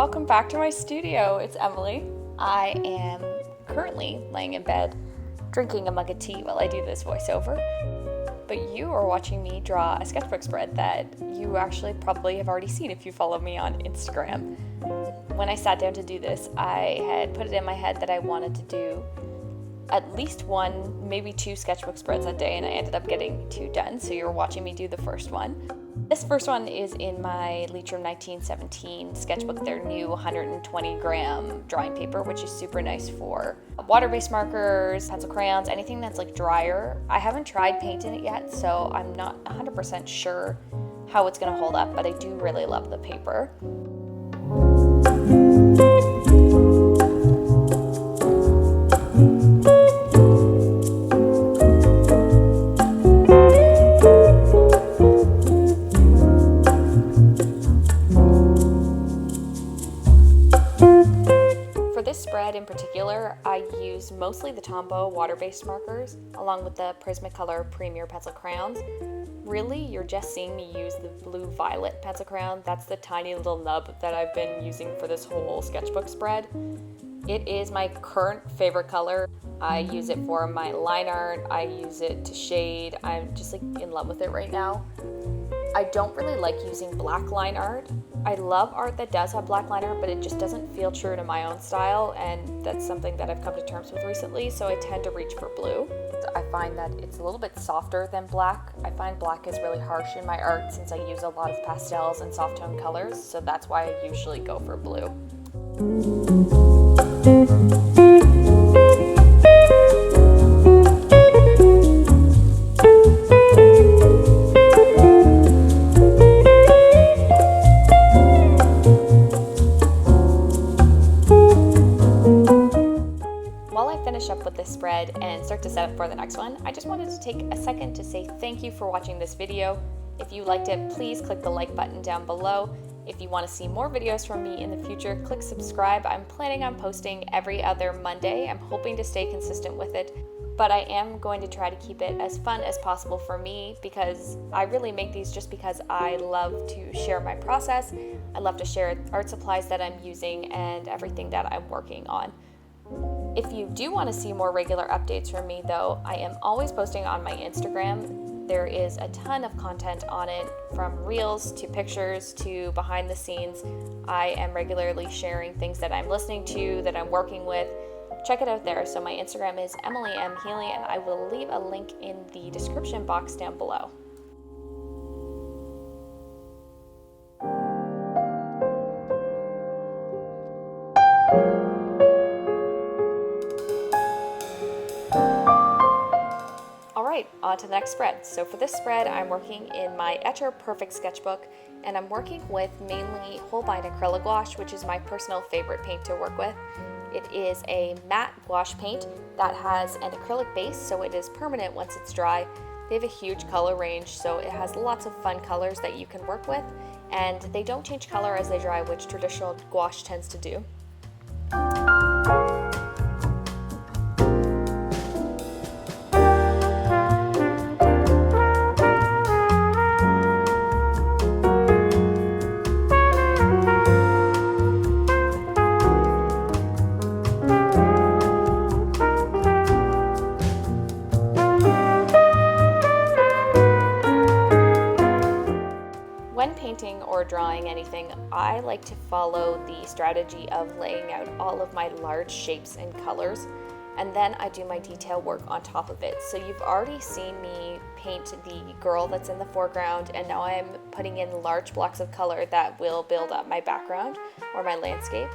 welcome back to my studio. It's Emily. I am currently laying in bed drinking a mug of tea while I do this voiceover. But you are watching me draw a sketchbook spread that you actually probably have already seen if you follow me on Instagram. When I sat down to do this, I had put it in my head that I wanted to do at least one, maybe two sketchbook spreads a day, and I ended up getting two done, so you're watching me do the first one. This first one is in my Leitrim 1917 sketchbook, their new 120 gram drawing paper, which is super nice for water-based markers, pencil crayons, anything that's like drier. I haven't tried painting it yet, so I'm not 100% sure how it's gonna hold up, but I do really love the paper. Spread in particular, I use mostly the Tombow water-based markers along with the Prismacolor Premier pencil crayons. Really, you're just seeing me use the blue violet pencil crayon. That's the tiny little nub that I've been using for this whole sketchbook spread. It is my current favorite color. I use it for my line art, I use it to shade. I'm just like in love with it right now. I don't really like using black line art. I love art that does have black line art, but it just doesn't feel true to my own style, and that's something that I've come to terms with recently, so I tend to reach for blue. I find that it's a little bit softer than black. I find black is really harsh in my art since I use a lot of pastels and soft tone colors, so that's why I usually go for blue. Up with this spread and start to set up for the next one, I just wanted to take a second to say thank you for watching this video. If you liked it, please click the like button down below. If you want to see more videos from me in the future, click subscribe. I'm planning on posting every other Monday. I'm hoping to stay consistent with it, but I am going to try to keep it as fun as possible for me because I really make these just because I love to share my process. I love to share art supplies that I'm using and everything that I'm working on. If you do want to see more regular updates from me though, I am always posting on my Instagram. There is a ton of content on it, from reels to pictures to behind the scenes. I am regularly sharing things that I'm listening to, that I'm working with. Check it out there. So my Instagram is Emily M. Healy, and I will leave a link in the description box down below. On to the next spread. So for this spread, I'm working in my Etcher Perfect sketchbook, and I'm working with mainly Holbein acrylic gouache, which is my personal favorite paint to work with. It is a matte gouache paint that has an acrylic base, so it is permanent once it's dry. They have a huge color range, so it has lots of fun colors that you can work with, and they don't change color as they dry, which traditional gouache tends to do. Painting or drawing anything, I like to follow the strategy of laying out all of my large shapes and colors, and then I do my detail work on top of it. So you've already seen me paint the girl that's in the foreground, and now I'm putting in large blocks of color that will build up my background or my landscape.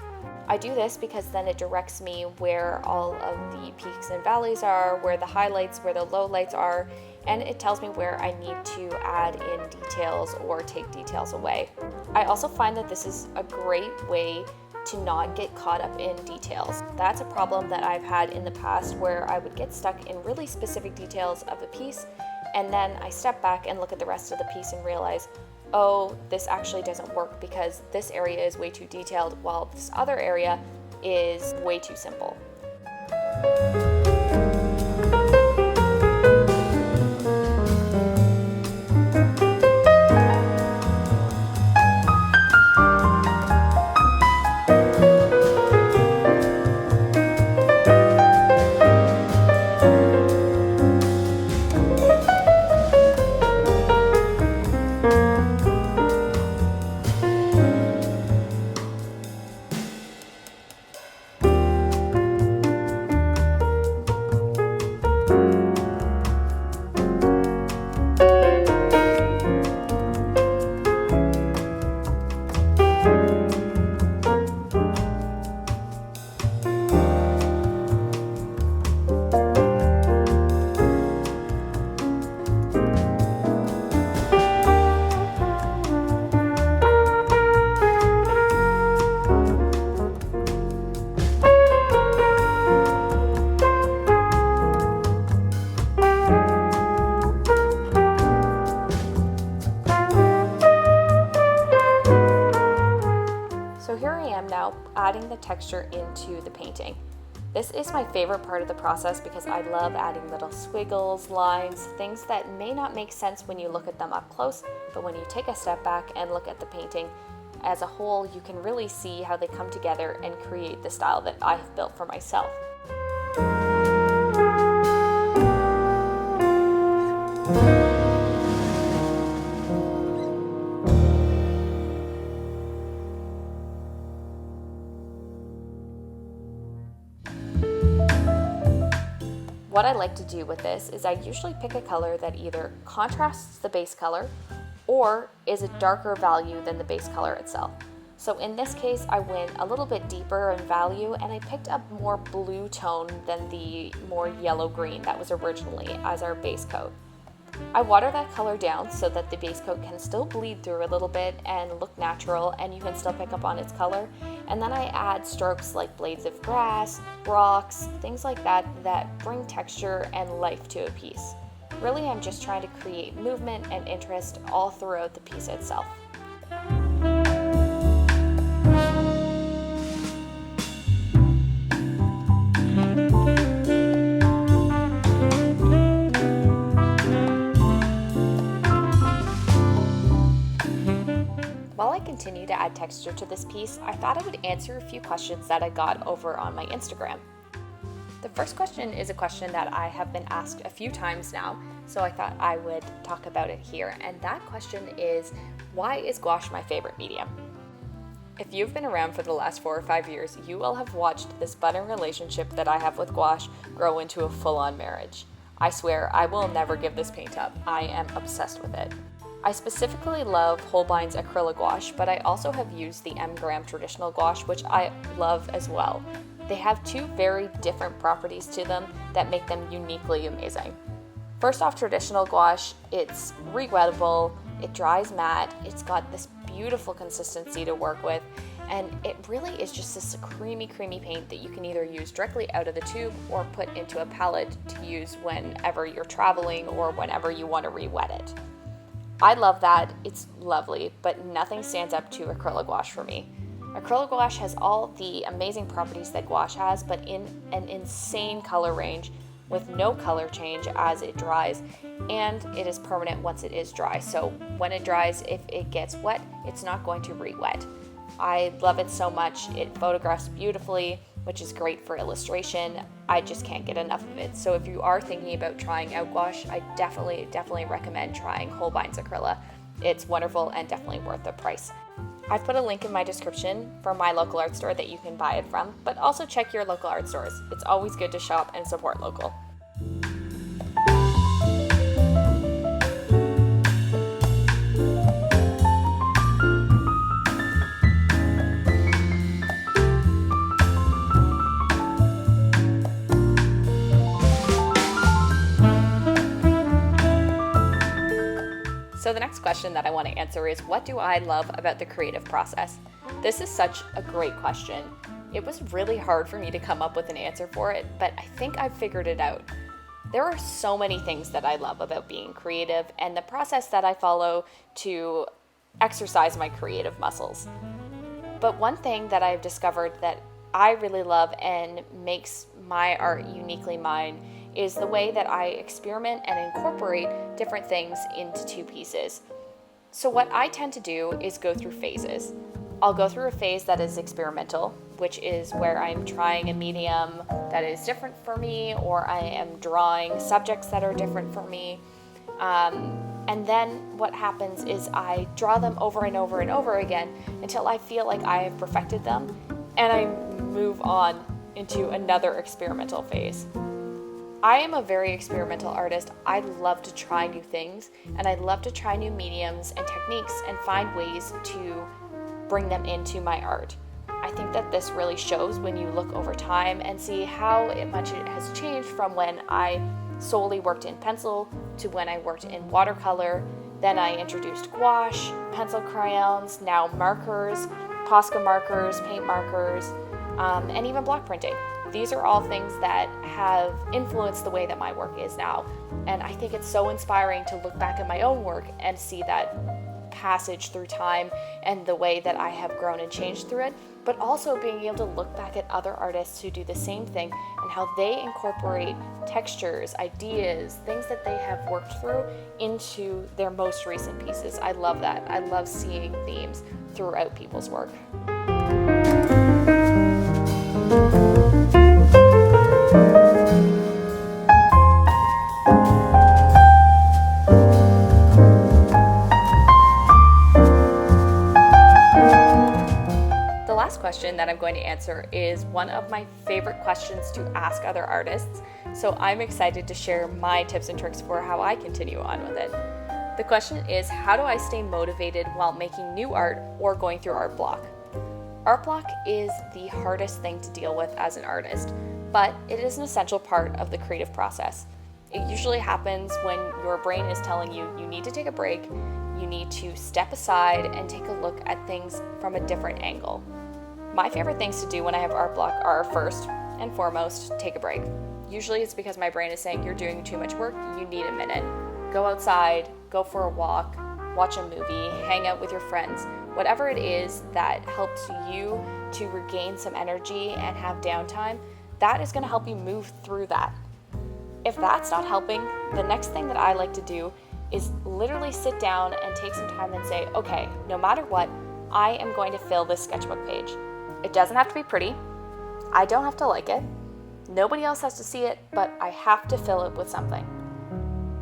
I do this because then it directs me where all of the peaks and valleys are, where the highlights, where the lowlights are, and it tells me where I need to add in details or take details away. I also find that this is a great way to not get caught up in details. That's a problem that I've had in the past, where I would get stuck in really specific details of a piece, and then I step back and look at the rest of the piece and realize, oh, this actually doesn't work because this area is way too detailed while this other area is way too simple. now adding the texture into the painting. This is my favorite part of the process because I love adding little squiggles, lines, things that may not make sense when you look at them up close, but when you take a step back and look at the painting as a whole, you can really see how they come together and create the style that I have built for myself. What I like to do with this is I usually pick a color that either contrasts the base color or is a darker value than the base color itself. So in this case, I went a little bit deeper in value and I picked up more blue tone than the more yellow-green that was originally as our base coat. I water that color down so that the base coat can still bleed through a little bit and look natural, and you can still pick up on its color. And then I add strokes like blades of grass, rocks, things like that that bring texture and life to a piece. Really, I'm just trying to create movement and interest all throughout the piece itself. While I continue to add texture to this piece, I thought I would answer a few questions that I got over on my Instagram. The first question is a question that I have been asked a few times now, so I thought I would talk about it here, and that question is, why is gouache my favorite medium? If you've been around for the last 4 or 5 years, you will have watched this budding relationship that I have with gouache grow into a full-on marriage. I swear I will never give this paint up. I am obsessed with it. I specifically love Holbein's acrylic gouache, but I also have used the M. Graham traditional gouache, which I love as well. They have two very different properties to them that make them uniquely amazing. First off, traditional gouache, it's re-wettable, it dries matte, it's got this beautiful consistency to work with, and it really is just this creamy paint that you can either use directly out of the tube or put into a palette to use whenever you're traveling or whenever you want to re-wet it. I love that, it's lovely, but nothing stands up to acrylic gouache for me. Acrylic gouache has all the amazing properties that gouache has, but in an insane color range with no color change as it dries, and it is permanent once it is dry. So when it dries, if it gets wet, it's not going to re-wet. I love it so much. It photographs beautifully, which is great for illustration. I just can't get enough of it. So if you are thinking about trying out gouache, I definitely recommend trying Holbein's Acryla. It's wonderful and definitely worth the price. I've put a link in my description for my local art store that you can buy it from, but also check your local art stores. It's always good to shop and support local. So the next question that I want to answer is, what do I love about the creative process? This is such a great question. It was really hard for me to come up with an answer for it, but I think I've figured it out. There are so many things that I love about being creative and the process that I follow to exercise my creative muscles. But one thing that I've discovered that I really love and makes my art uniquely mine is the way that I experiment and incorporate different things into two pieces. So what I tend to do is go through phases. I'll go through a phase that is experimental, which is where I'm trying a medium that is different for me, or I am drawing subjects that are different for me. And then what happens is I draw them over and over and over again until I feel like I have perfected them, and I move on into another experimental phase. I am a very experimental artist. I love to try new things, and I love to try new mediums and techniques and find ways to bring them into my art. I think that this really shows when you look over time and see how much it has changed from when I solely worked in pencil to when I worked in watercolor. Then I introduced gouache, pencil crayons, now markers, Posca markers, paint markers, and even block printing. These are all things that have influenced the way that my work is now. And I think it's so inspiring to look back at my own work and see that passage through time and the way that I have grown and changed through it, but also being able to look back at other artists who do the same thing and how they incorporate textures, ideas, things that they have worked through into their most recent pieces. I love that. I love seeing themes throughout people's work. Question that I'm going to answer is one of my favorite questions to ask other artists, so I'm excited to share my tips and tricks for how I continue on with it. The question is, how do I stay motivated while making new art or going through art block? Art block is the hardest thing to deal with as an artist, but it is an essential part of the creative process. It usually happens when your brain is telling you you need to take a break, you need to step aside and take a look at things from a different angle. My favorite things to do when I have art block are, first and foremost, take a break. Usually it's because my brain is saying you're doing too much work, you need a minute. Go outside, go for a walk, watch a movie, hang out with your friends. Whatever it is that helps you to regain some energy and have downtime, that is going to help you move through that. If that's not helping, the next thing that I like to do is literally sit down and take some time and say, okay, no matter what, I am going to fill this sketchbook page. It doesn't have to be pretty. I don't have to like it. Nobody else has to see it, but I have to fill it with something.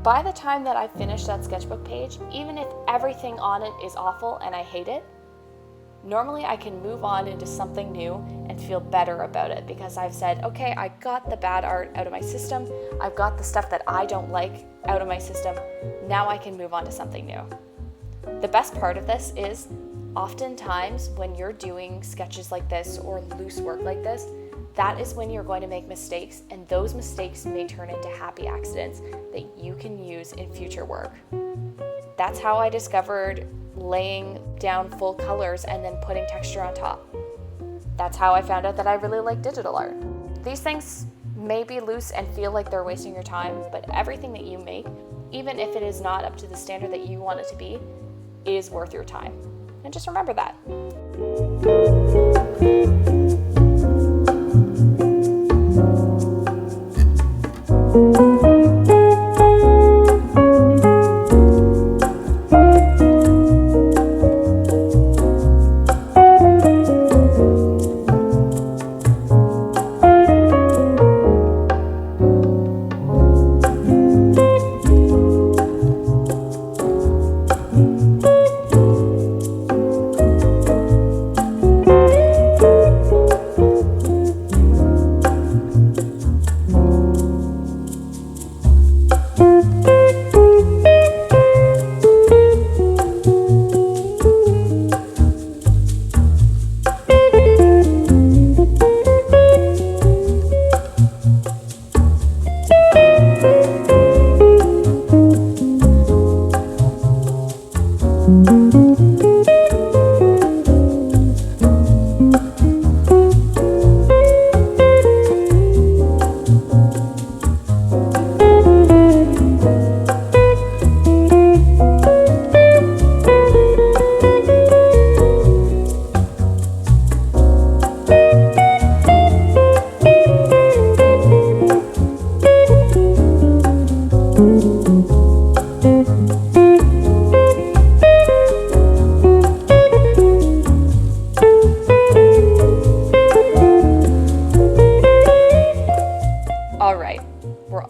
By the time that I finish that sketchbook page, even if everything on it is awful and I hate it, normally I can move on into something new and feel better about it because I've said, okay, I got the bad art out of my system. I've got the stuff that I don't like out of my system. Now I can move on to something new. The best part of this is, oftentimes when you're doing sketches like this or loose work like this, that is when you're going to make mistakes, and those mistakes may turn into happy accidents that you can use in future work. That's how I discovered laying down full colors and then putting texture on top. That's how I found out that I really like digital art. These things may be loose and feel like they're wasting your time, but everything that you make, even if it is not up to the standard that you want it to be, is worth your time. And just remember that.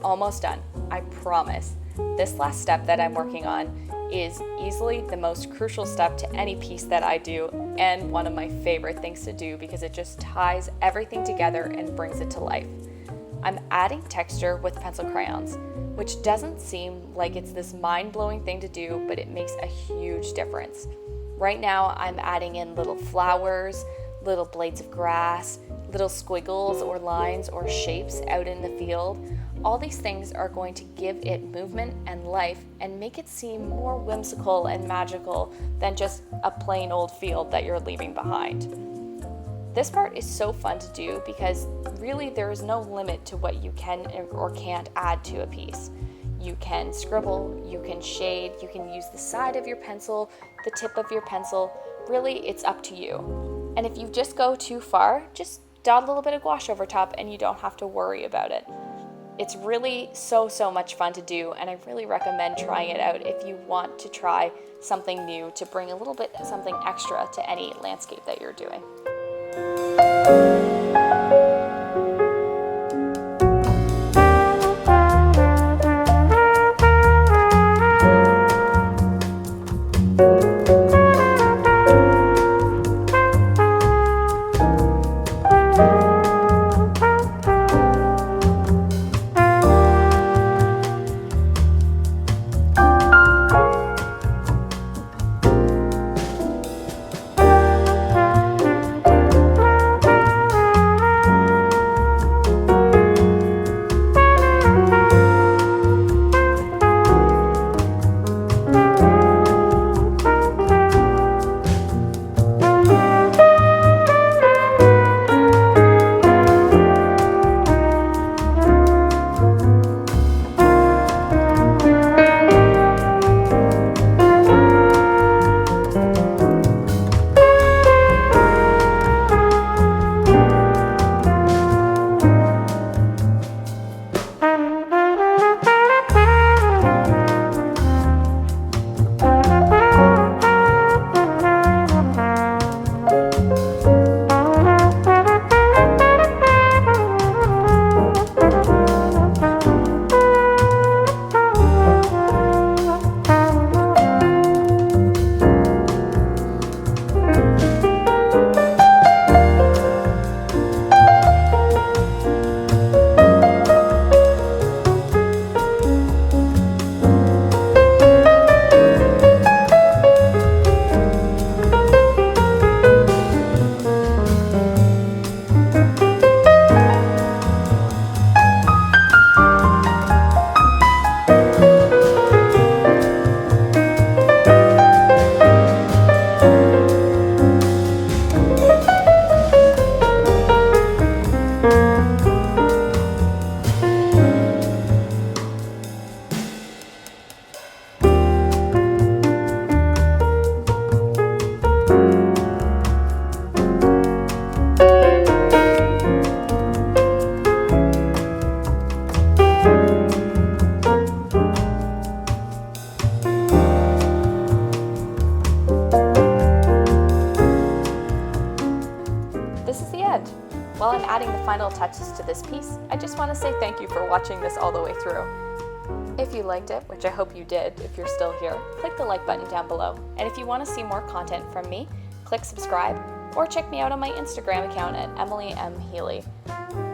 Almost done, I promise. This last step that I'm working on is easily the most crucial step to any piece that I do, and one of my favorite things to do because it just ties everything together and brings it to life. I'm adding texture with pencil crayons, which doesn't seem like it's this mind-blowing thing to do, but it makes a huge difference. Right now I'm adding in little flowers, little blades of grass, little squiggles or lines or shapes out in the field. All these things are going to give it movement and life and make it seem more whimsical and magical than just a plain old field that you're leaving behind. This part is so fun to do because really there is no limit to what you can or can't add to a piece. you can scribble, you can shade, you can use the side of your pencil, the tip of your pencil. Really, it's up to you. And if you just go too far, just dot a little bit of gouache over top and you don't have to worry about it. It's really so much fun to do, and I really recommend trying it out if you want to try something new to bring a little bit something extra to any landscape that you're doing. While I'm adding the final touches to this piece, I just want to say thank you for watching this all the way through. If you liked it, which I hope you did if you're still here, click the like button down below. And if you want to see more content from me, click subscribe or check me out on my Instagram account at Emily M. Healy.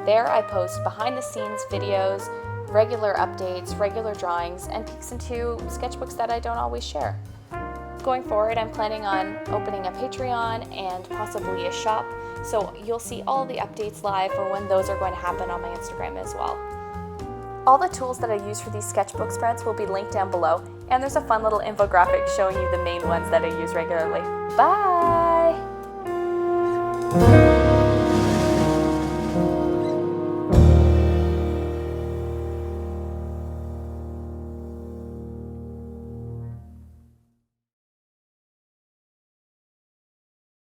There I post behind the scenes videos, regular updates, regular drawings, and peeks into sketchbooks that I don't always share. Going forward, I'm planning on opening a Patreon and possibly a shop, so you'll see all the updates live for when those are going to happen on my Instagram as well. All the tools that I use for these sketchbook spreads will be linked down below, and there's a fun little infographic showing you the main ones that I use regularly. Bye!